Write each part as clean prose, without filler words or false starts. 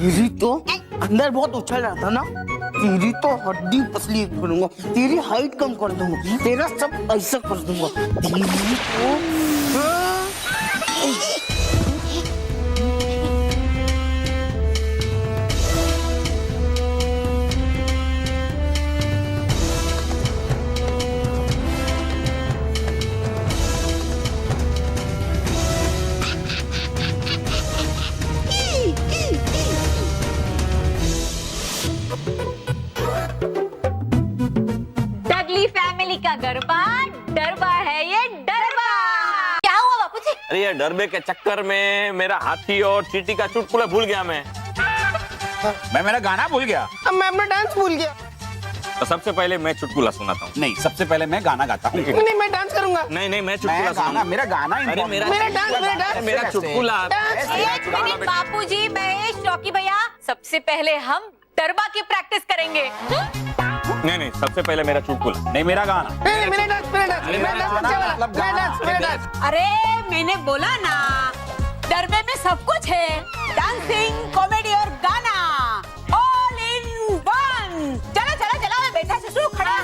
तेरी तो अंदर बहुत उछल रहा था ना, तेरी तो हड्डी पसली करूंगा, तेरी हाइट कम कर दूंगा, तेरा सब ऐसा कर दूंगा, तेरी तो फैमिली का गरबा डरबा है ये डरबा। क्या हुआ बापू जी? अरे ये डरबे के चक्कर में मेरा हाथी और चींटी का चुटकुला भूल गया मैं मेरा गाना भूल गया। मैं अपना डांस भूल गया। तो सबसे पहले मैं चुटकुला सुनाता हूँ। नहीं, सबसे पहले मैं गाना गाता हूँ। नहीं, मैं डांस करूंगा। नहीं मैं चुटकुला गाना, सुनाऊंगा। मेरा गाना अरे मेरा डांस मेरा चुटकुला। एक मिनट बापू जी, महेश, रॉकी भैया, सबसे पहले हम डरबा की प्रैक्टिस करेंगे। नहीं सबसे पहले मेरा चुटकुला। नहीं, मेरा गाना। मेरा डांस। अरे मैंने बोला ना, डरबे में सब कुछ है, डांसिंग, कॉमेडी और गाना, ऑल इन वन। चलो बेटा ससुर, खड़ा हो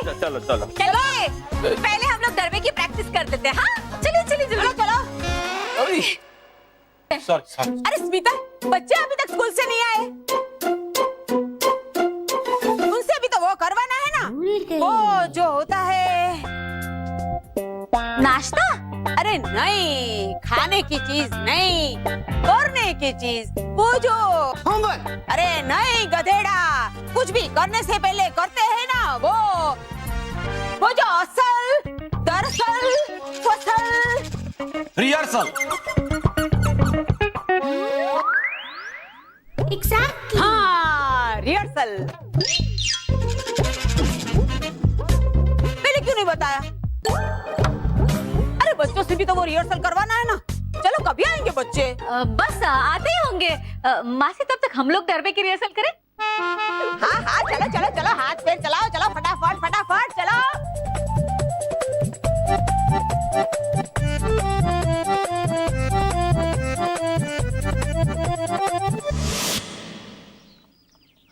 जाओ, चलो। पहले हम लोग डरबे की प्रैक्टिस कर देते हैं। हाँ चलिए चलो। सॉरी। अरे स्मिता, बच्चे अभी तक स्कूल से नहीं आए, उनसे भी तो वो करवाना है ना, वो जो होता है नाश्ता। अरे नहीं, खाने की चीज नहीं, करने की चीज, वो जो होमवर्क। अरे नहीं गधेड़ा, कुछ भी करने से पहले करते हैं ना, वो जो असल, दरअसल, फसल, रिहर्सल। एग्जैक्टली। हाँ, रिहर्सल। पहले क्यों नहीं बताया? अरे बच्चों से भी तो वो रिहर्सल करवाना है ना। चलो कभी आएंगे बच्चे? बस आते ही होंगे। मासी, तब तक हम लोग डरबे की रिहर्सल करें? हाँ चलो, हाथ पैर चलाओ, चलो फटाफट चलो।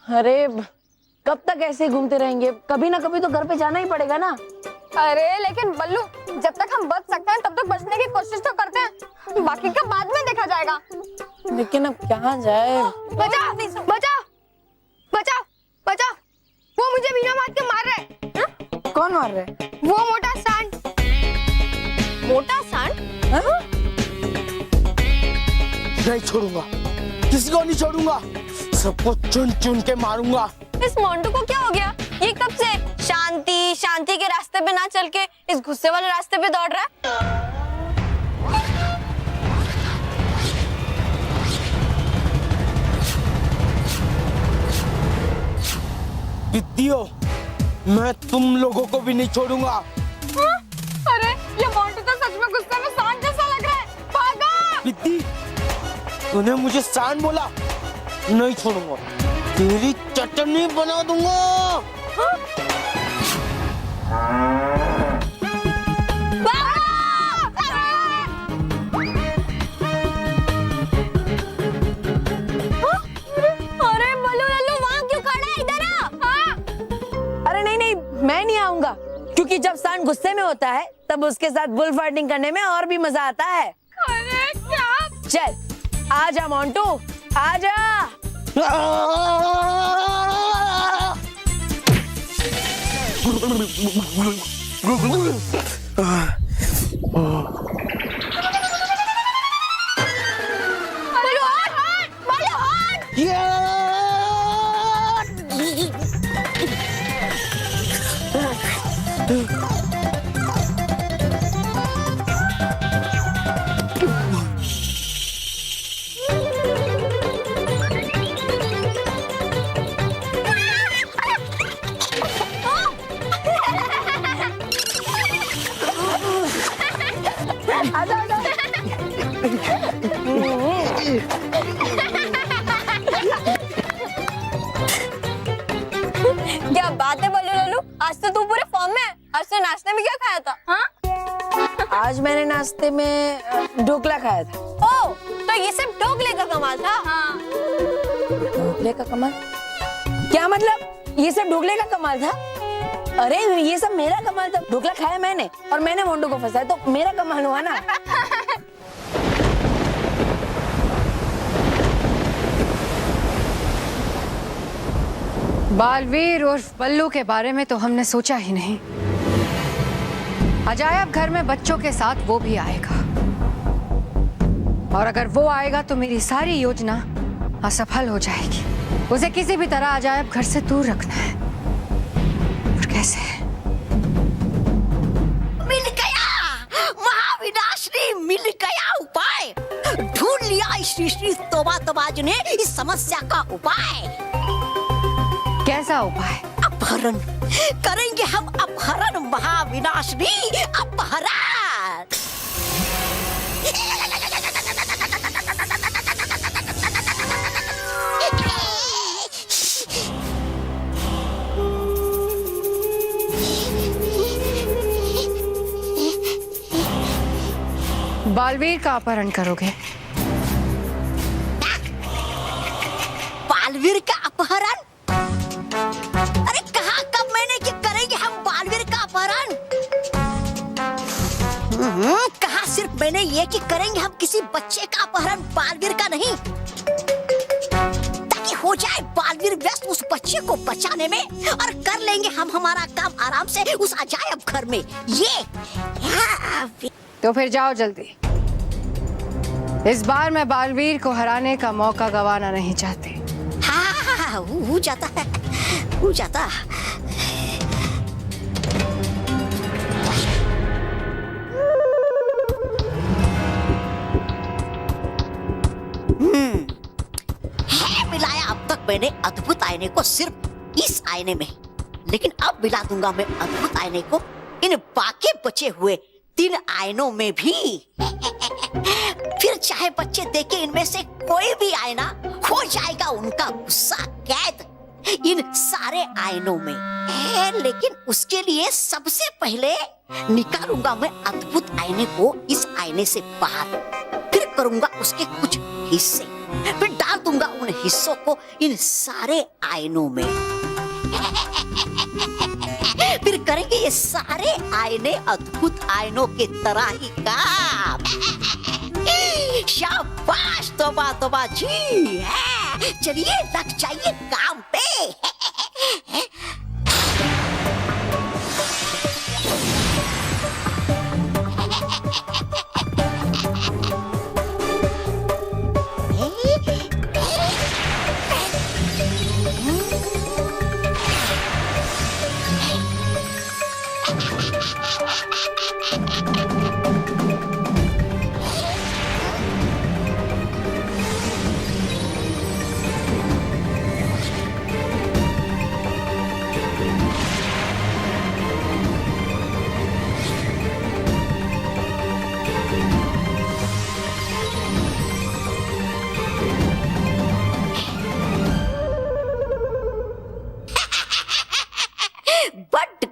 अरे कब तक ऐसे घूमते रहेंगे? कभी ना कभी तो घर पे जाना ही पड़ेगा ना। अरे लेकिन बल्लू, जब तक हम बच सकते हैं तब तक बचने की कोशिश तो करते हैं, बाकी का बाद में देखा जाएगा। लेकिन अब कहाँ जाए? बचा, वो मुझे बिना मार के मार रहा है। कौन मार रहे हैं? वो मोटा सांड। मोटा सांड? नहीं छोड़ूंगा, किसी को नहीं छोड़ूंगा, सबको चुन के मारूंगा। इस मोंटू को क्या हो गया? ये कब से शांति के रास्ते पे ना चल के इस गुस्से वाले रास्ते पे दौड़ रहा है? विद्यो, मैं तुम लोगों को भी नहीं छोड़ूंगा। अरे ये मोंटू तो सच में गुस्से में सांड जैसा लग रहा है। भागो! विद्दी, तूने मुझे सांड बोला, नहीं छोड़ूंगा, तेरी चटनी बना दूंगा। अरे बल्लू लल्लू, वहाँ क्यों खड़ा है? इधर आ। अरे नहीं, मैं नहीं आऊंगा, क्योंकि जब सांड गुस्से में होता है तब उसके साथ बुल फाइटिंग करने में और भी मजा आता है। अरे क्या? चल आजा मोंटू, आजा। क्या बात है बल्लू लल्लू, आज तो तू पूरे फॉर्म में है। आज तो नाश्ते में क्या खाया था? हाँ? आज मैंने नाश्ते में ढोकला खाया था। ओ, तो ये सब ढोकले का कमाल था। हाँ। ढोकले का कमाल? क्या मतलब ये सब ढोकले का कमाल था? अरे ये सब मेरा कमाल था। ढोकला खाया मैंने और मैंने मोंटू को फंसाया, तो मेरा कमाल हुआ ना। बालवीर उर्फ बल्लू के बारे में तो हमने सोचा ही नहीं। अजायब घर में बच्चों के साथ वो भी आएगा, और अगर वो आएगा तो मेरी सारी योजना असफल हो जाएगी। उसे किसी भी तरह अजायब घर से दूर रखना है। और कैसे? मिल गया महाविनाशनी, मिल गया उपाय। ढूंढ लिया श्री श्री तोबा तोबाज ने इस समस्या का उपाय। कैसा उपाय? अपहरण करेंगे हम, अपहरण महाविनाशनी, अपहरण। बालवीर का अपहरण करोगे? बालवीर का अपहरण? अरे कहा कब मैंने कि करेंगे हम बालवीर का अपहरण? कहा सिर्फ मैंने ये कि करेंगे हम किसी बच्चे का अपहरण, बालवीर का नहीं, ताकि हो जाए बालवीर व्यस्त उस बच्चे को बचाने में और कर लेंगे हम हमारा काम आराम से उस अजायब घर में। ये तो फिर जाओ जल्दी। इस बार मैं बालवीर को हराने का मौका गंवाना नहीं चाहती। हाँ, हो जाता है, हो जाता। है मिलाया अब तक मैंने अद्भुत आईने को सिर्फ इस आईने में, लेकिन अब मिला दूंगा मैं अद्भुत आईने को इन बाकी बचे हुए 3 आईनों में भी। फिर चाहे बच्चे देखे इनमें से कोई भी आईना, हो जाएगा उनका गुस्सा कैद इन सारे आईनों में। लेकिन उसके लिए सबसे पहले निकालूंगा मैं अद्भुत आईने को इस आईने से बाहर, फिर करूंगा उसके कुछ हिस्से, फिर डाल दूंगा उन हिस्सों को इन सारे आईनों में। फिर करेंगे ये सारे आईने अद्भुत आईनों के तरह ही काम। शाबाश तोबा तोबा जी, चलिए लग जाइए काम पे।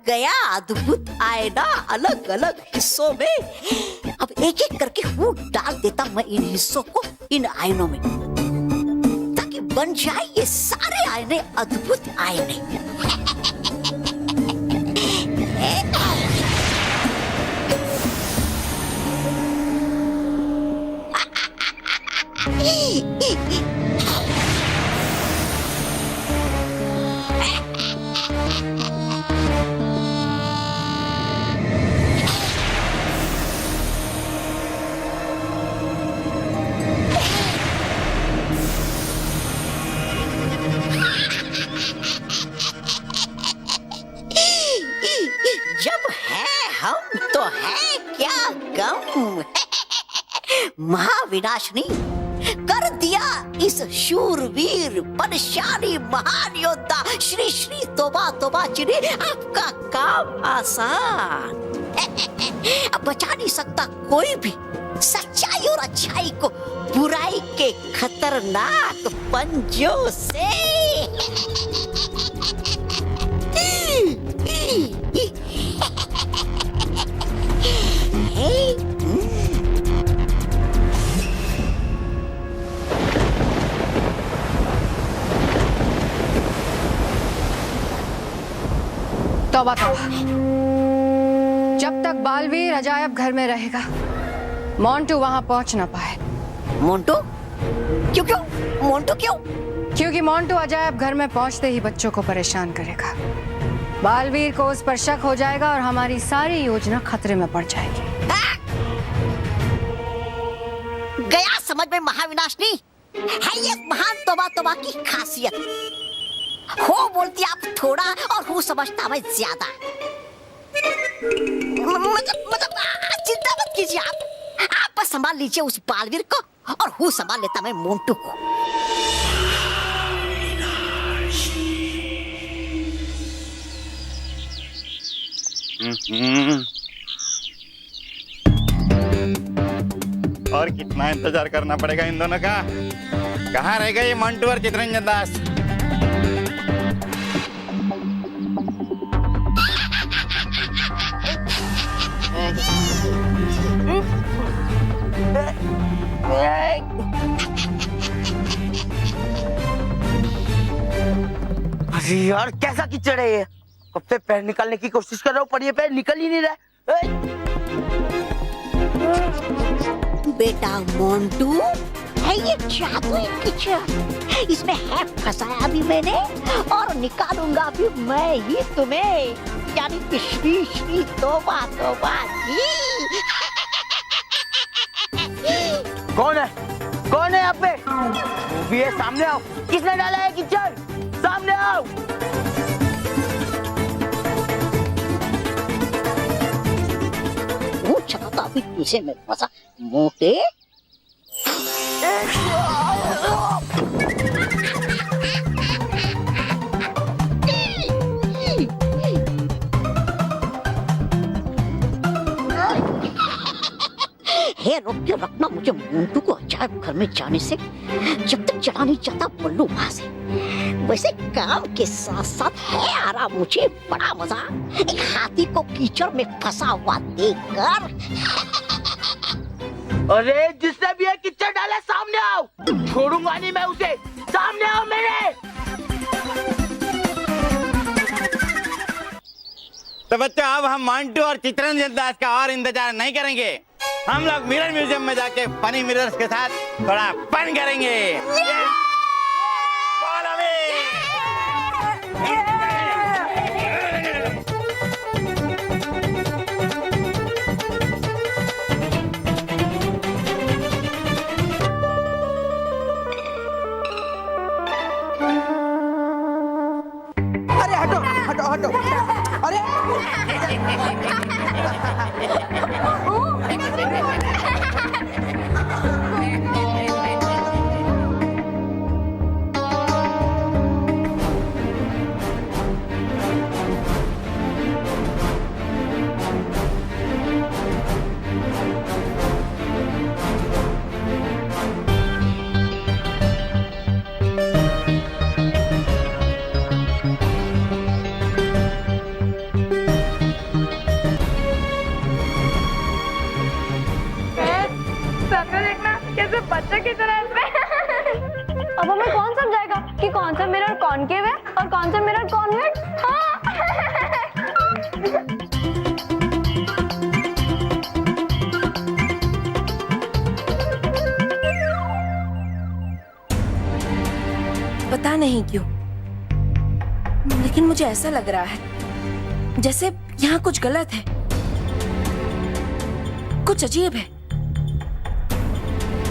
गया अद्भुत आईना अलग अलग हिस्सों में। अब एक एक करके वो डाल देता मैं इन हिस्सों को इन आईनों में, ताकि बन जाए ये सारे आईने अद्भुत आईने। महाविनाशनी कर दिया इस शूरवीर बलशाली महान योद्धा श्री श्री तोबा तोबा जी ने आपका काम आसान। अब बचा नहीं सकता कोई भी सच्चाई और अच्छाई को बुराई के खतरनाक पंजों से। तौबा तौबा। जब तक बालवीर अजायब घर में रहेगा मोंटू वहां पहुंच ना पाए। मोंटू क्यों क्यों मोंटू क्यों? क्योंकि मोंटू अजायब घर में पहुंचते ही बच्चों को परेशान करेगा। बालवीर को उस पर शक हो जाएगा और हमारी सारी योजना खतरे में पड़ जाएगी। गया समझ में महाविनाशनी है ये महान तौबा तौबा की खासियत। हो बोलती आप थोड़ा और हूँ समझता मैं ज्यादा। मतलब चिंता मत कीजिए आप बस संभाल लीजिए उस बालवीर को और हूँ संभाल लेता मैं मोंटू को। और कितना इंतजार करना पड़ेगा इन दोनों का? कहाँ रह गए ये मंटू और चितरंजन दास? अरे यार कैसा कीचड़ है ये? कब से पैर निकालने की कोशिश कर रहा हूँ पर ये पैर निकल ही नहीं रहा है। बेटा मोंटू है ये जादुई कीचड़, इसमें है फंसाया भी मैंने और निकालूंगा भी मैं ही तुम्हें, यानी पिछली श्री तौबा तौबा की। कौन है यहाँ पे? वो भी है, सामने आओ। किसने डाला है कीचड़? सामने आओ। वो चला अभी पीछे में फंसा मोटे। हे रुक के रखना मुझे मोंटू को अजायब घर में जाने से, जब तक चला नहीं जाता बल्लू वहां से। वैसे काम के साथ साथ है आ रहा मुझे बड़ा मजा एक हाथी को कीचड़ में फंसा हुआ देखकर। अरे जिसने भी ये कीचड़ डाला सामने आओ, छोड़ूंगा नहीं मैं उसे। सामने आओ मेरे। तो बच्चों अब हम मंटू और चितरंजन दास का और इंतजार नहीं करेंगे। हम लोग मिरर म्यूजियम में जाके फनी मिरर्स के साथ थोड़ा फन करेंगे। Follow me! अरे हटो हटो हटो। अरे बच्चे की तरह अब हमें कौन समझाएगा कि कौन सा मिरर कॉनकेव है और कौन सा मिरर कॉन्वेक्स? पता नहीं क्यों, लेकिन मुझे ऐसा लग रहा है जैसे यहाँ कुछ गलत है, कुछ अजीब है,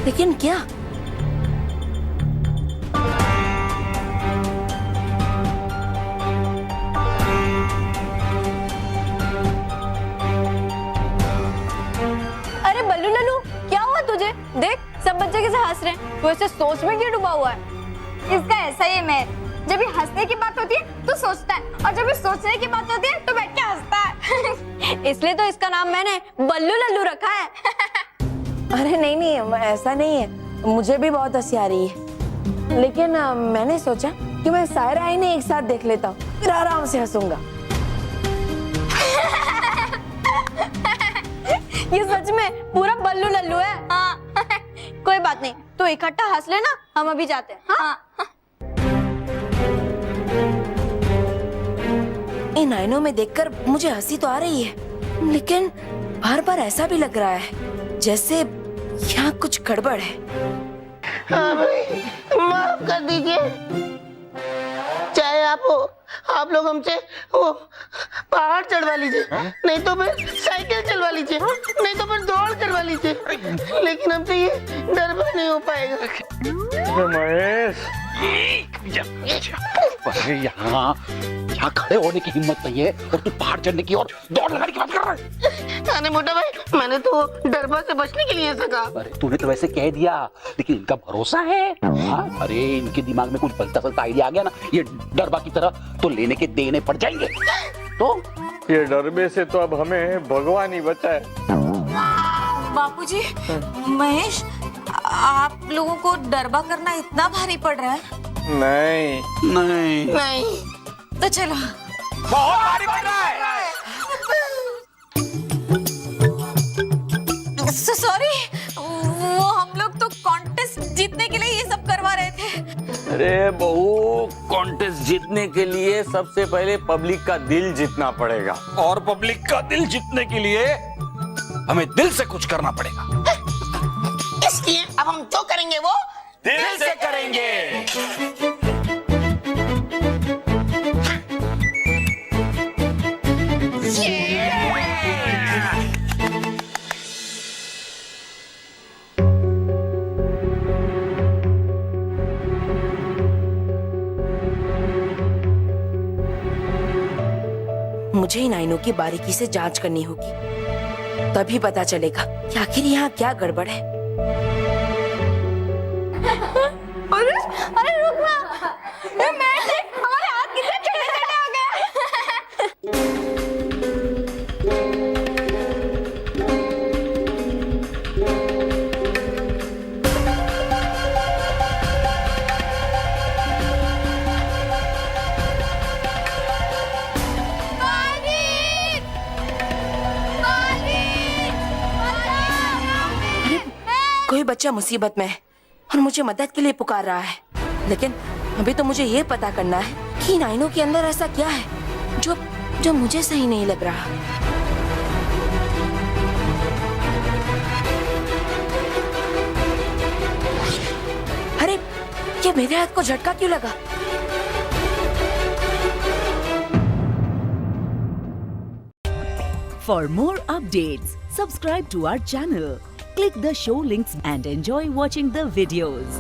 लेकिन क्या? अरे बल्लू लल्लू, क्या हुआ तुझे? देख सब बच्चे कैसे हंस रहे हैं। तू ऐसे सोच में क्यों डूबा हुआ है? इसका ऐसा ही है, जब ये हंसने की बात होती है तो सोचता है और जब ये सोचने की बात होती है तो बैठ के हंसता है। इसलिए तो इसका नाम मैंने बल्लू लल्लू रखा है। अरे नहीं नहीं, ऐसा नहीं है, मुझे भी बहुत हंसी आ रही है, लेकिन मैंने सोचा कि मैं सायरा इन्हें एक साथ देख लेता हूँ, फिर आराम से हंसूंगा। ये सच में पूरा बल्लू लल्लू है। हाँ। कोई बात नहीं, तो इकट्ठा हंस लेना, हम अभी जाते हैं। हाँ? इन आईनों में देखकर मुझे हंसी तो आ रही है, लेकिन बार बार ऐसा भी लग रहा है जैसे यहाँ कुछ गड़बड़ है। हाँ भाई, माफ कर दीजिए। चाहे आप लोग हमसे वो पहाड़ चढ़वा लीजिए, नहीं तो फिर साइकिल चलवा लीजिए, नहीं तो फिर दौड़ करवा लीजिए, लेकिन हमसे ये डरबा नहीं हो पाएगा। महेश, अरे यहाँ खड़े होने की हिम्मत नहीं है और तू पहाड़ चढ़ने की और दौड़ लगाने की बात कर रहा है। अरे मोटा भाई, मैंने तो डरबा से बचने के लिए ऐसा कहा। अरे तूने तो वैसे कह दिया, लेकिन इनका भरोसा है। हाँ? अरे इनके दिमाग में कुछ भलता सलता आइडिया आ गया ना, ये डरबा की तरह तो लेने के देने पड़ जाएंगे। तो ये डरबे से तो अब हमें भगवान ही बचाए। बापूजी, महेश, आप लोगों को डरबा करना इतना भारी पड़ रहा है? नहीं नहीं, तो चलो। बहुत भारी पड़ रहा है। सॉरी, वो हम लोग तो कॉन्टेस्ट जीतने के लिए ये सब करवा रहे थे। अरे बहू, कॉन्टेस्ट जीतने के लिए सबसे पहले पब्लिक का दिल जीतना पड़ेगा, और पब्लिक का दिल जीतने के लिए हमें दिल से कुछ करना पड़ेगा। इसलिए अब हम जो करेंगे वो दिल से करेंगे। मुझे इन आईनों की बारीकी से जांच करनी होगी, तभी पता चलेगा कि आखिर यहाँ क्या गड़बड़ है। अरे रुक ना, हमारे हाथ कितने छोटे छोटे हो गए। कोई बच्चा मुसीबत में है और मुझे मदद के लिए पुकार रहा है, लेकिन अभी तो मुझे ये पता करना है कि इन आईनों के अंदर ऐसा क्या है जो मुझे सही नहीं लग रहा। अरे ये मेरे हाथ को झटका क्यों लगा? For more updates, subscribe to our channel, click the show links and enjoy watching the videos.